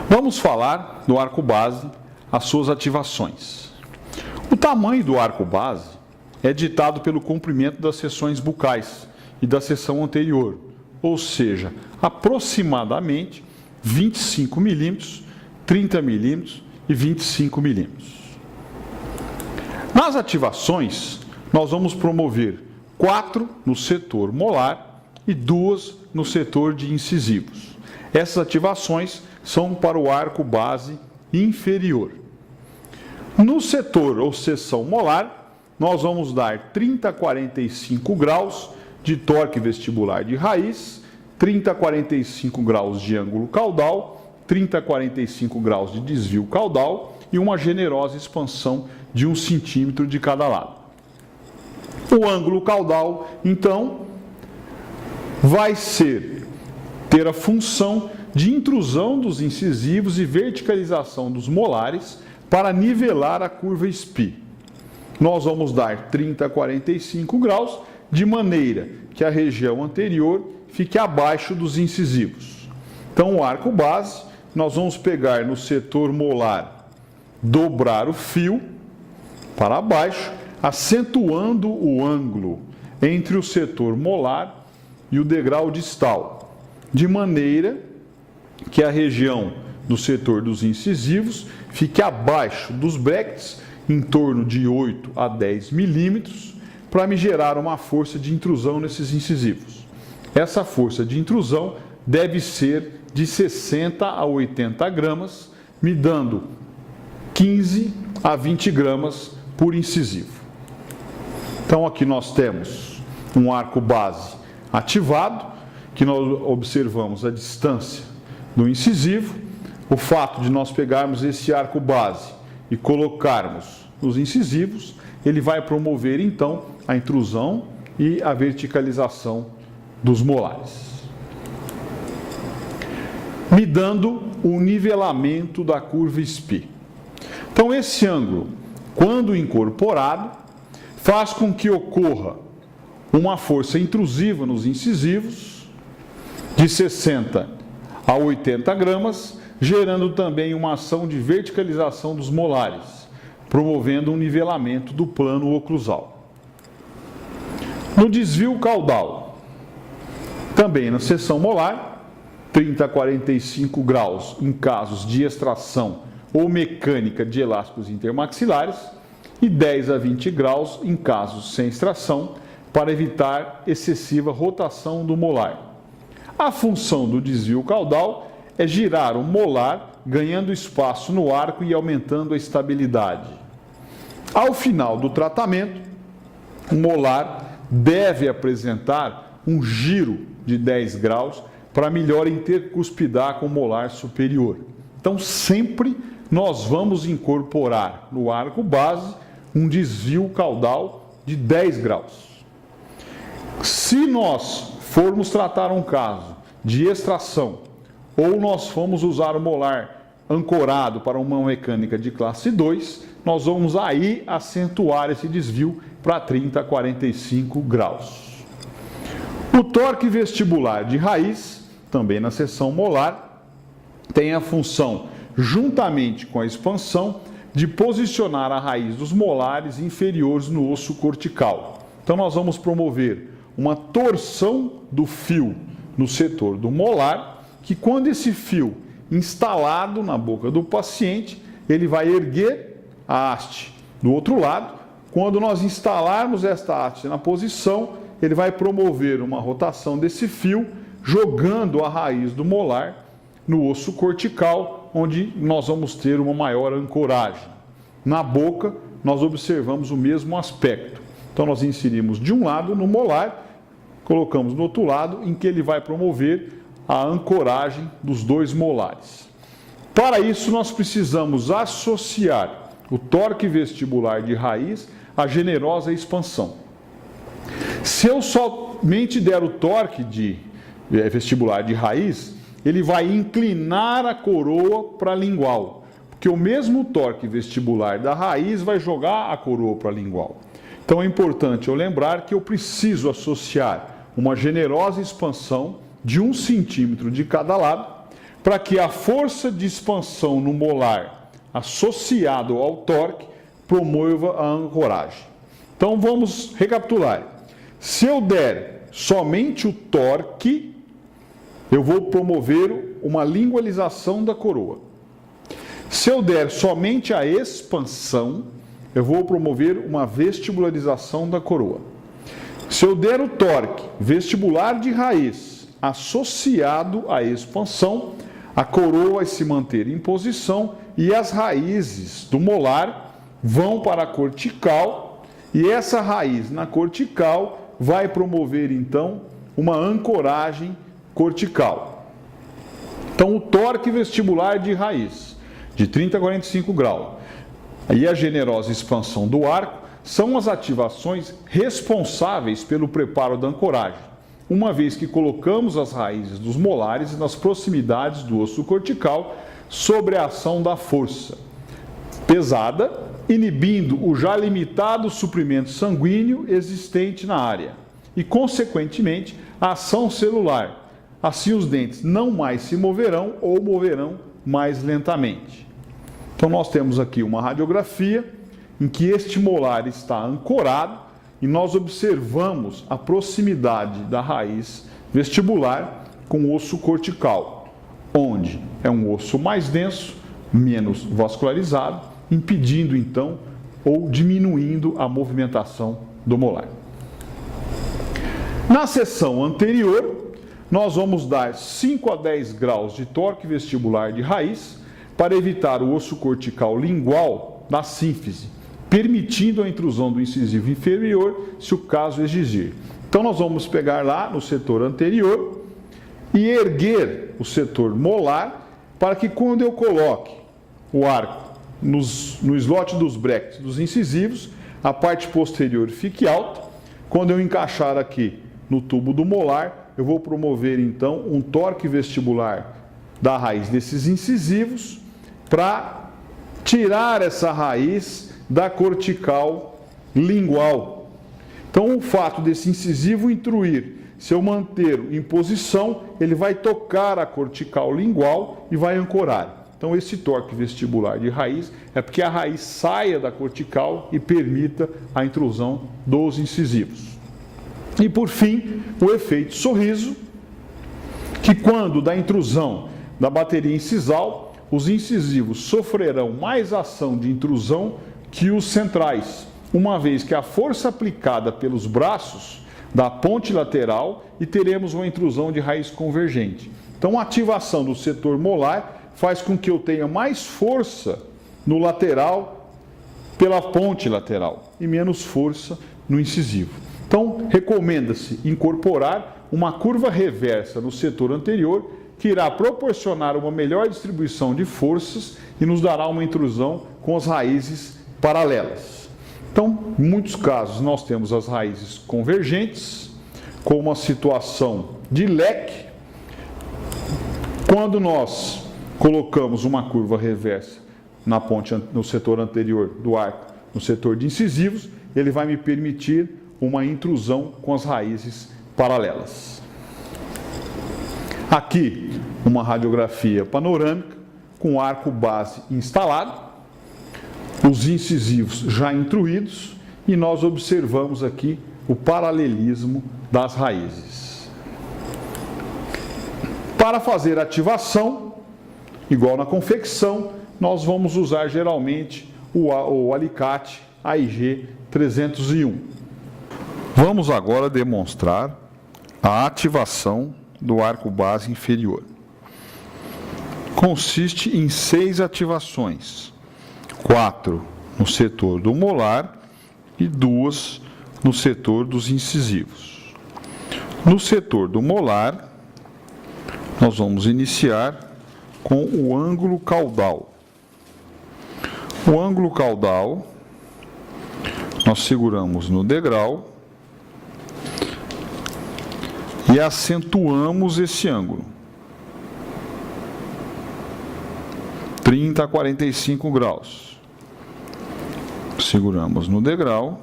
Vamos falar do arco base, as suas ativações. O tamanho do arco base é ditado pelo comprimento das seções bucais e da seção anterior, ou seja, aproximadamente 25 milímetros, 30 milímetros e 25 milímetros. Nas ativações, nós vamos promover 4 no setor molar e 2 no setor de incisivos. Essas ativações são para o arco base inferior. No setor ou seção molar, nós vamos dar 30 a 45 graus de torque vestibular de raiz, 30 a 45 graus de ângulo caudal, 30 a 45 graus de desvio caudal e uma generosa expansão de 1 centímetro de cada lado. O ângulo caudal, então, vai ter a função de intrusão dos incisivos e verticalização dos molares para nivelar a curva SPI. Nós vamos dar 30 a 45 graus, de maneira que a região anterior fique abaixo dos incisivos. Então, o arco base, nós vamos pegar no setor molar, dobrar o fio para baixo, acentuando o ângulo entre o setor molar e o degrau distal, de maneira que a região do setor dos incisivos fique abaixo dos brackets, em torno de 8 a 10 milímetros, para me gerar uma força de intrusão nesses incisivos. Essa força de intrusão deve ser de 60 a 80 gramas, me dando 15 a 20 gramas por incisivo. Então aqui nós temos um arco base ativado, que nós observamos a distância do incisivo. O fato de nós pegarmos esse arco base e colocarmos nos incisivos, ele vai promover então a intrusão e a verticalização dos molares, me dando o nivelamento da curva SPI. Então esse ângulo, quando incorporado, faz com que ocorra uma força intrusiva nos incisivos de 60 a 80 gramas, gerando também uma ação de verticalização dos molares, promovendo um nivelamento do plano oclusal. No desvio caudal, também na seção molar, 30 a 45 graus em casos de extração ou mecânica de elásticos intermaxilares e 10 a 20 graus em casos sem extração, para evitar excessiva rotação do molar. A função do desvio caudal é girar o molar, ganhando espaço no arco e aumentando a estabilidade. Ao final do tratamento, o molar deve apresentar um giro de 10 graus para melhor intercuspidar com o molar superior. Então, sempre nós vamos incorporar no arco base um desvio caudal de 10 graus. Se nós formos tratar um caso de extração ou nós formos usar o molar ancorado para uma mecânica de classe 2, nós vamos aí acentuar esse desvio para 30 a 45 graus. O torque vestibular de raiz, também na seção molar, tem a função, juntamente com a expansão, de posicionar a raiz dos molares inferiores no osso cortical. Então nós vamos promover uma torção do fio no setor do molar, que quando esse fio instalado na boca do paciente, ele vai erguer a haste do outro lado. Quando nós instalarmos esta haste na posição, ele vai promover uma rotação desse fio, jogando a raiz do molar no osso cortical, onde nós vamos ter uma maior ancoragem. Na boca, nós observamos o mesmo aspecto. Então, nós inserimos de um lado no molar, colocamos do outro lado, em que ele vai promover a ancoragem dos dois molares. Para isso, nós precisamos associar o torque vestibular de raiz à generosa expansão. Se eu somente der o torque vestibular de raiz, ele vai inclinar a coroa para a lingual, porque o mesmo torque vestibular da raiz vai jogar a coroa para a lingual. Então é importante eu lembrar que eu preciso associar uma generosa expansão de 1 centímetro de cada lado, para que a força de expansão no molar associado ao torque promova a ancoragem. Então vamos recapitular. Se eu der somente o torque, eu vou promover uma lingualização da coroa. Se eu der somente a expansão, eu vou promover uma vestibularização da coroa. Se eu der o torque vestibular de raiz associado à expansão, a coroa vai se manter em posição e as raízes do molar vão para a cortical, e essa raiz na cortical vai promover então uma ancoragem cortical. Então o torque vestibular de raiz de 30 a 45 graus e a generosa expansão do arco são as ativações responsáveis pelo preparo da ancoragem, uma vez que colocamos as raízes dos molares nas proximidades do osso cortical sobre a ação da força pesada, inibindo o já limitado suprimento sanguíneo existente na área e, consequentemente, a ação celular. Assim, os dentes não mais se moverão ou moverão mais lentamente. Então, nós temos aqui uma radiografia em que este molar está ancorado e nós observamos a proximidade da raiz vestibular com o osso cortical, onde é um osso mais denso, menos vascularizado, impedindo então ou diminuindo a movimentação do molar. Na seção anterior, nós vamos dar 5 a 10 graus de torque vestibular de raiz para evitar o osso cortical lingual da sínfise, permitindo a intrusão do incisivo inferior, se o caso exigir. Então, nós vamos pegar lá no setor anterior e erguer o setor molar para que, quando eu coloque o arco no slot dos brackets dos incisivos, a parte posterior fique alta. Quando eu encaixar aqui no tubo do molar, eu vou promover então um torque vestibular da raiz desses incisivos para tirar essa raiz da cortical lingual. Então, o fato desse incisivo intruir, se eu mantê-lo em posição, ele vai tocar a cortical lingual e vai ancorar. Então, esse torque vestibular de raiz é porque a raiz saia da cortical e permita a intrusão dos incisivos. E, por fim, o efeito sorriso, que quando da intrusão da bateria incisal, os incisivos sofrerão mais ação de intrusão que os centrais, uma vez que a força aplicada pelos braços da ponte lateral e teremos uma intrusão de raiz convergente. Então, a ativação do setor molar faz com que eu tenha mais força no lateral pela ponte lateral e menos força no incisivo. Então, recomenda-se incorporar uma curva reversa no setor anterior, que irá proporcionar uma melhor distribuição de forças e nos dará uma intrusão com as raízes paralelas. Então, em muitos casos, nós temos as raízes convergentes, com uma situação de leque. Quando nós colocamos uma curva reversa na ponte, no setor anterior do arco, no setor de incisivos, ele vai me permitir uma intrusão com as raízes paralelas. Aqui, uma radiografia panorâmica com o arco base instalado, os incisivos já intruídos, e nós observamos aqui o paralelismo das raízes. Para fazer a ativação, igual na confecção, nós vamos usar geralmente o alicate AIG 301. Vamos agora demonstrar a ativação do arco base inferior. Consiste em 6 ativações, 4 no setor do molar e 2 no setor dos incisivos. No setor do molar, nós vamos iniciar com o ângulo caudal. O ângulo caudal, nós seguramos no degrau e acentuamos esse ângulo, 30 a 45 graus. Seguramos no degrau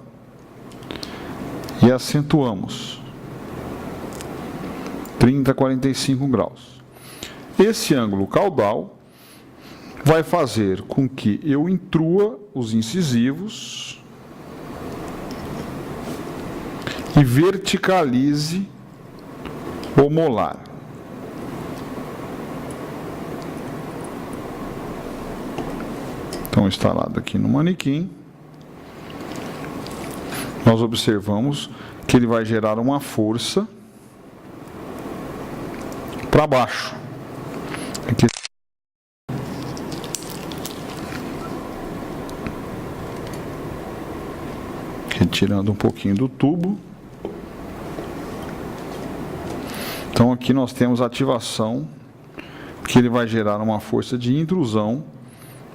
e acentuamos, 30 a 45 graus. esse ângulo caudal vai fazer com que eu intrua os incisivos e verticalize o molar. Então, instalado aqui no manequim, nós observamos que ele vai gerar uma força para baixo. Aqui. Retirando um pouquinho do tubo. Então aqui nós temos a ativação, que ele vai gerar uma força de intrusão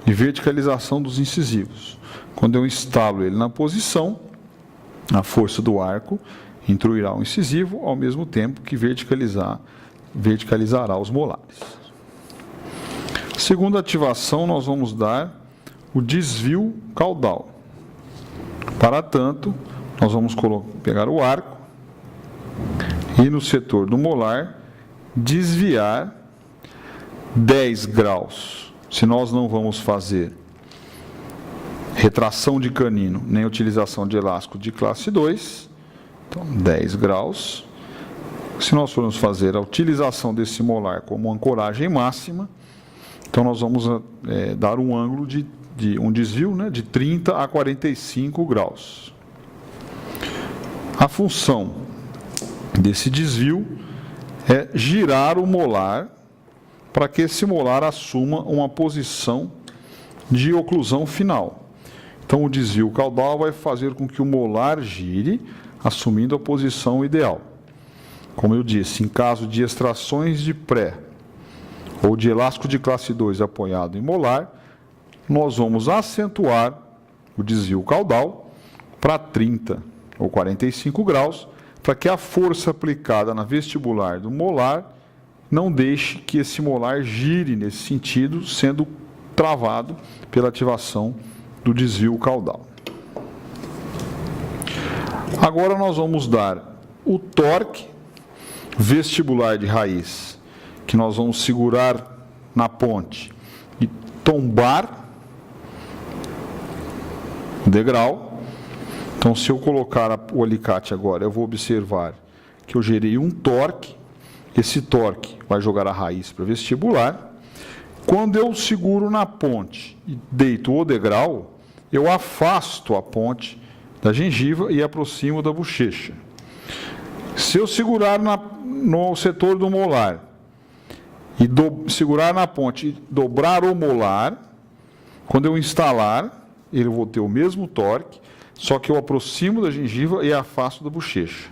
e verticalização dos incisivos. Quando eu instalo ele na posição, a força do arco intruirá o incisivo, ao mesmo tempo que verticalizará os molares. Segunda ativação, nós vamos dar o desvio caudal. Para tanto, nós vamos pegar o arco e no setor do molar desviar 10 graus. Se nós não vamos fazer retração de canino, nem utilização de elástico de classe 2, então 10 graus. Se nós formos fazer a utilização desse molar como ancoragem máxima, então nós vamos dar um ângulo um desvio, né, de 30 a 45 graus. A função desse desvio é girar o molar para que esse molar assuma uma posição de oclusão final. Então, o desvio caudal vai fazer com que o molar gire, assumindo a posição ideal. Como eu disse, em caso de extrações de pré ou de elástico de classe 2 apoiado em molar, nós vamos acentuar o desvio caudal para 30 ou 45 graus, para que a força aplicada na vestibular do molar não deixe que esse molar gire nesse sentido, sendo travado pela ativação do desvio caudal. Agora nós vamos dar o torque vestibular de raiz, que nós vamos segurar na ponte e tombar o degrau. Então, se eu colocar o alicate agora, eu vou observar que eu gerei um torque. Esse torque vai jogar a raiz para vestibular. Quando eu seguro na ponte e deito o degrau, eu afasto a ponte da gengiva e aproximo da bochecha. Se eu segurar no setor do molar e segurar na ponte e dobrar o molar, quando eu instalar, eu vou ter o mesmo torque, só que eu aproximo da gengiva e afasto da bochecha.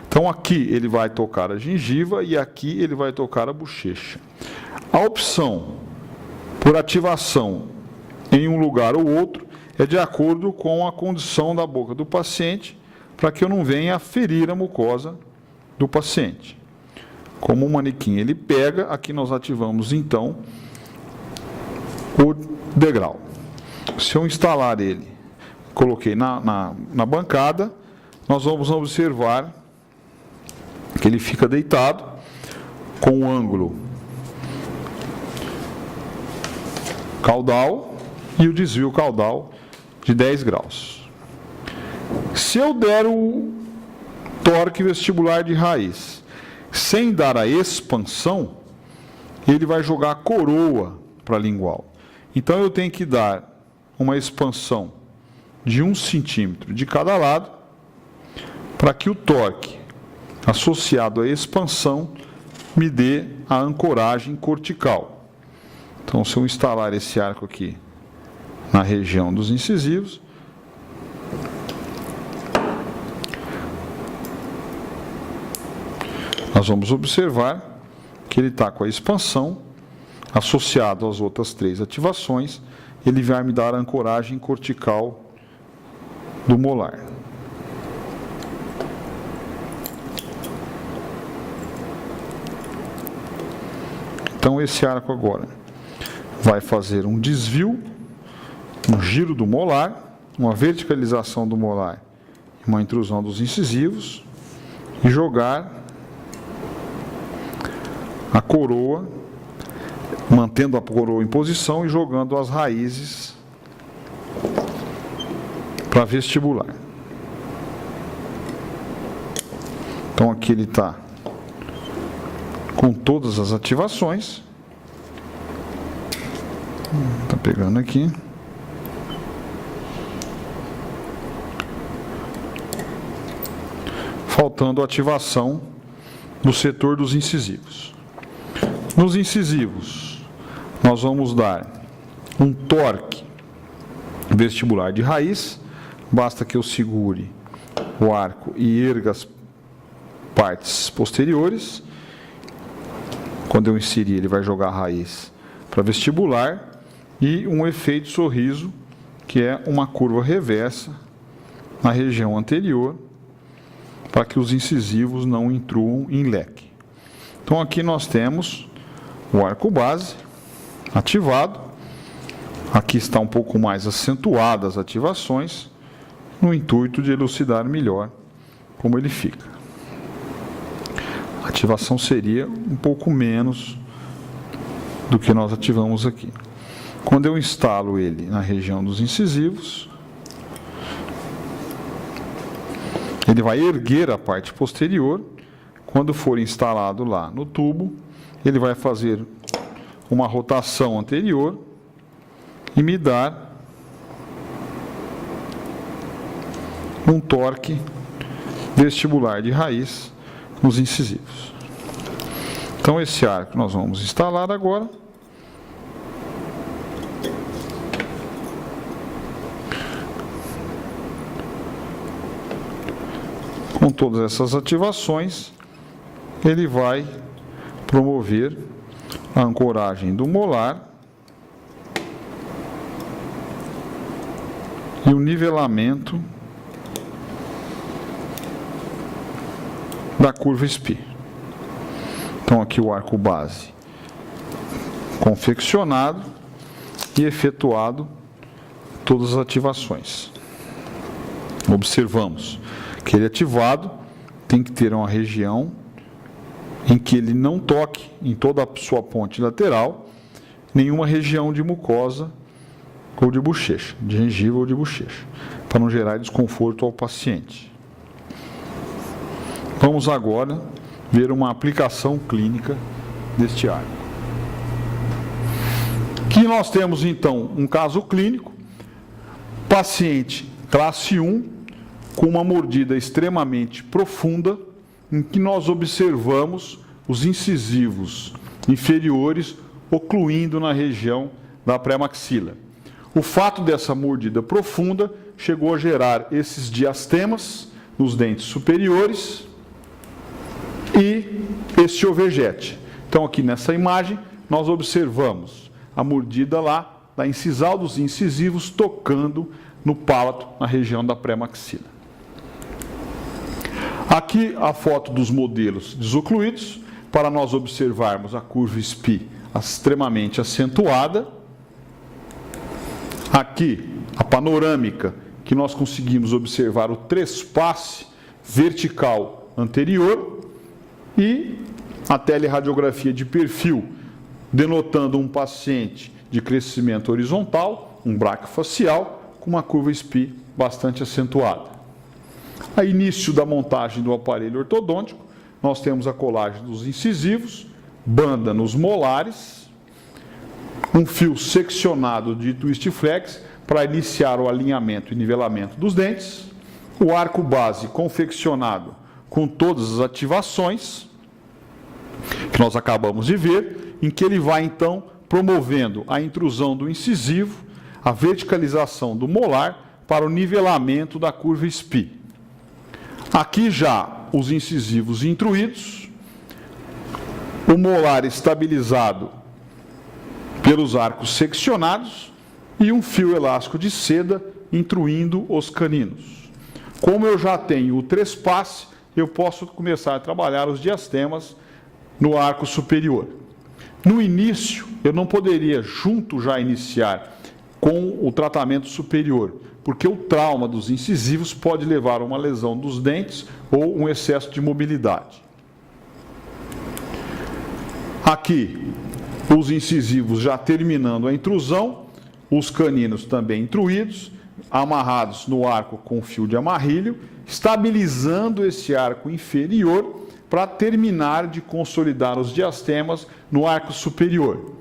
Então aqui ele vai tocar a gengiva e aqui ele vai tocar a bochecha. A opção por ativação em um lugar ou outro é de acordo com a condição da boca do paciente, para que eu não venha ferir a mucosa do paciente. Como o manequim ele pega, aqui nós ativamos então o degrau. Se eu instalar ele, coloquei na bancada, nós vamos observar que ele fica deitado com o ângulo caudal e o desvio caudal de 10 graus. Se eu der o torque vestibular de raiz sem dar a expansão, ele vai jogar a coroa para a lingual. Então eu tenho que dar uma expansão de 1 centímetro de cada lado, para que o torque associado à expansão me dê a ancoragem cortical. Então, se eu instalar esse arco aqui na região dos incisivos, nós vamos observar que ele está com a expansão associado às outras 3 ativações, ele vai me dar a ancoragem cortical do molar. Então, esse arco agora vai fazer um desvio, um giro do molar, uma verticalização do molar, uma intrusão dos incisivos e jogar a coroa mantendo a coroa em posição e jogando as raízes para vestibular. Então aqui ele está com todas as ativações. Está pegando aqui. Faltando a ativação do setor dos incisivos. Nos incisivos, nós vamos dar um torque vestibular de raiz. Basta que eu segure o arco e erga as partes posteriores. Quando eu inserir, ele vai jogar a raiz para vestibular. E um efeito sorriso, que é uma curva reversa na região anterior, para que os incisivos não intruam em leque. Então aqui nós temos o arco base ativado. Aqui está um pouco mais acentuadas as ativações, no intuito de elucidar melhor como ele fica. A ativação seria um pouco menos do que nós ativamos aqui. Quando eu instalo ele na região dos incisivos, ele vai erguer a parte posterior. Quando for instalado lá no tubo, ele vai fazer uma rotação anterior e me dar um torque vestibular de raiz nos incisivos. Então esse arco nós vamos instalar agora. Com todas essas ativações, ele vai promover a ancoragem do molar e o nivelamento da curva SPI. Então aqui o arco base confeccionado e efetuado todas as ativações. Observamos que ele ativado tem que ter uma região em que ele não toque em toda a sua ponte lateral nenhuma região de mucosa ou de bochecha, de gengiva ou de bochecha, para não gerar desconforto ao paciente. Vamos agora ver uma aplicação clínica deste arco. Aqui nós temos então um caso clínico, paciente classe 1, com uma mordida extremamente profunda, em que nós observamos os incisivos inferiores ocluindo na região da pré-maxila. O fato dessa mordida profunda chegou a gerar esses diastemas nos dentes superiores e este ovejete. Então aqui nessa imagem nós observamos a mordida lá da incisal dos incisivos tocando no palato, na região da pré-maxila. Aqui a foto dos modelos desocluídos, para nós observarmos a curva SPI extremamente acentuada. Aqui a panorâmica, que nós conseguimos observar o trespasse vertical anterior e a teleradiografia de perfil, denotando um paciente de crescimento horizontal, um braquiofacial, com uma curva SPI bastante acentuada. A início da montagem do aparelho ortodôntico, nós temos a colagem dos incisivos, banda nos molares, um fio seccionado de twist flex para iniciar o alinhamento e nivelamento dos dentes, o arco base confeccionado com todas as ativações que nós acabamos de ver, em que ele vai então promovendo a intrusão do incisivo, a verticalização do molar para o nivelamento da curva SPI. Aqui já os incisivos intruídos, o molar estabilizado pelos arcos seccionados e um fio elástico de seda intruindo os caninos. Como eu já tenho o trespasse, eu posso começar a trabalhar os diastemas no arco superior. No início, eu não poderia junto já iniciar com o tratamento superior, porque o trauma dos incisivos pode levar a uma lesão dos dentes ou um excesso de mobilidade. Aqui, os incisivos já terminando a intrusão, os caninos também intruídos, amarrados no arco com fio de amarrilho, estabilizando esse arco inferior para terminar de consolidar os diastemas no arco superior.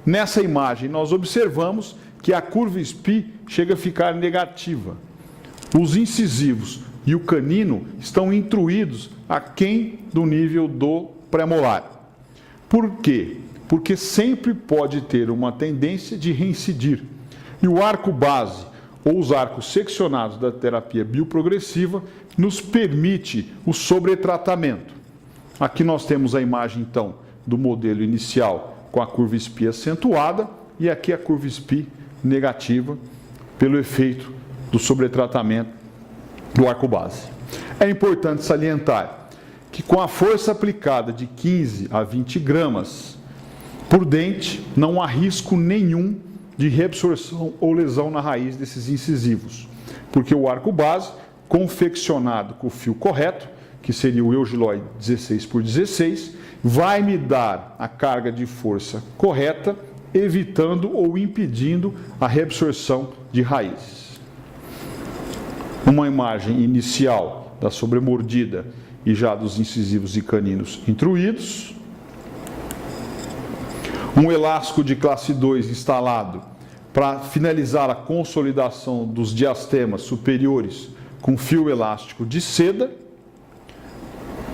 Nessa imagem, nós observamos que a curva SPI chega a ficar negativa. Os incisivos e o canino estão intruídos aquém do nível do premolar. Por quê? Porque sempre pode ter uma tendência de reincidir. E o arco base, ou os arcos seccionados da terapia bioprogressiva, nos permite o sobretratamento. Aqui nós temos a imagem, então, do modelo inicial com a curva SPI acentuada e aqui a curva SPI negativa pelo efeito do sobretratamento do arco base. É importante salientar que com a força aplicada de 15 a 20 gramas por dente, não há risco nenhum de reabsorção ou lesão na raiz desses incisivos, porque o arco base, confeccionado com o fio correto, que seria o Eugiloi 16x16, vai me dar a carga de força correta, evitando ou impedindo a reabsorção de raízes. Uma imagem inicial da sobremordida e já dos incisivos e caninos intruídos. Um elástico de classe 2 instalado para finalizar a consolidação dos diastemas superiores com fio elástico de seda.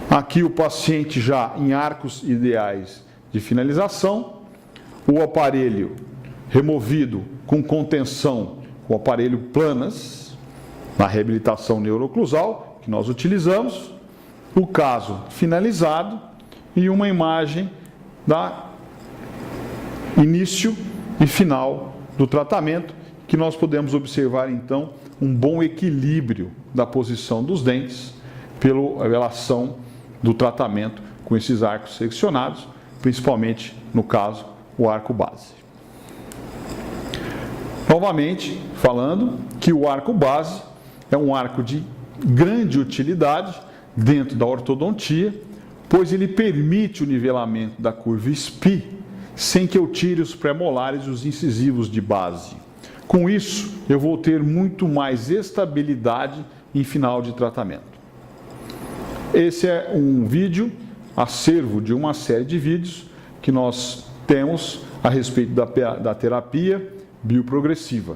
Aqui o paciente já em arcos ideais de finalização, o aparelho removido com contenção, o aparelho planas, na reabilitação neurooclusal, que nós utilizamos, o caso finalizado e uma imagem da início e final do tratamento, que nós podemos observar então um bom equilíbrio da posição dos dentes pela ação do tratamento com esses arcos seccionados, principalmente, no caso, o arco base. Novamente, falando que o arco base é um arco de grande utilidade dentro da ortodontia, pois ele permite o nivelamento da curva SPI sem que eu tire os premolares e os incisivos de base. Com isso, eu vou ter muito mais estabilidade em final de tratamento. Esse é um vídeo, acervo de uma série de vídeos que nós temos a respeito da terapia bioprogressiva.